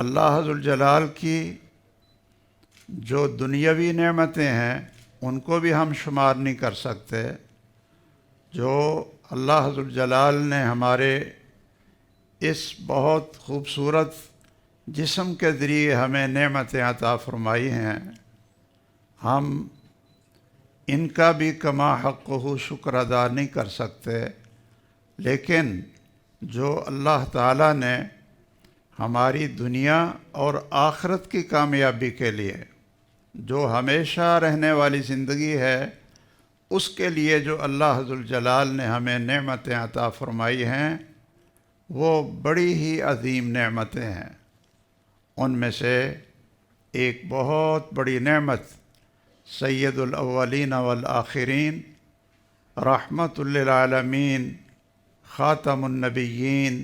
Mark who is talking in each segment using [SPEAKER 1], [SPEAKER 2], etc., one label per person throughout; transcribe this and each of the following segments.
[SPEAKER 1] اللہ ذوالجلال کی جو دنیاوی نعمتیں ہیں ان کو بھی ہم شمار نہیں کر سکتے، جو اللہ ذوالجلال نے ہمارے اس بہت خوبصورت جسم کے ذریعے ہمیں نعمتیں عطا فرمائی ہیں، ہم ان کا بھی کما حقہ شکر ادا نہیں کر سکتے۔ لیکن جو اللہ تعالیٰ نے ہماری دنیا اور آخرت کی کامیابی کے لیے، جو ہمیشہ رہنے والی زندگی ہے، اس کے لیے جو اللہ ذوالجلال نے ہمیں نعمتیں عطا فرمائی ہیں، وہ بڑی ہی عظیم نعمتیں ہیں۔ ان میں سے ایک بہت بڑی نعمت سید الاولین والآخرین، رحمت للعالمین، خاتم النبیین،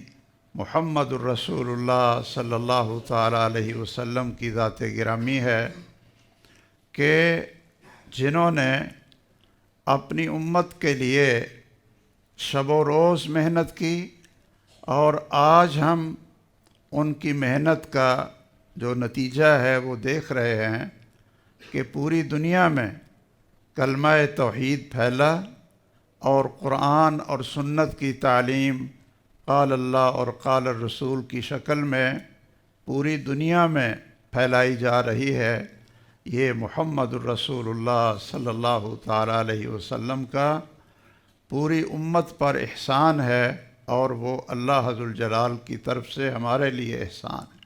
[SPEAKER 1] محمد الرسول اللہ صلی اللہ تعالیٰ علیہ وسلم کی ذات گرامی ہے کہ جنہوں نے اپنی امت کے لیے شب و روز محنت کی، اور آج ہم ان کی محنت کا جو نتیجہ ہے وہ دیکھ رہے ہیں کہ پوری دنیا میں کلمہ توحید پھیلا، اور قرآن اور سنت کی تعلیم قال اللہ اور قال الرسول کی شکل میں پوری دنیا میں پھیلائی جا رہی ہے۔ یہ محمد الرسول اللہ صلی اللہ تعالیٰ علیہ وسلم کا پوری امت پر احسان ہے، اور وہ اللہ ذوالجلال کی طرف سے ہمارے لیے احسان ہے۔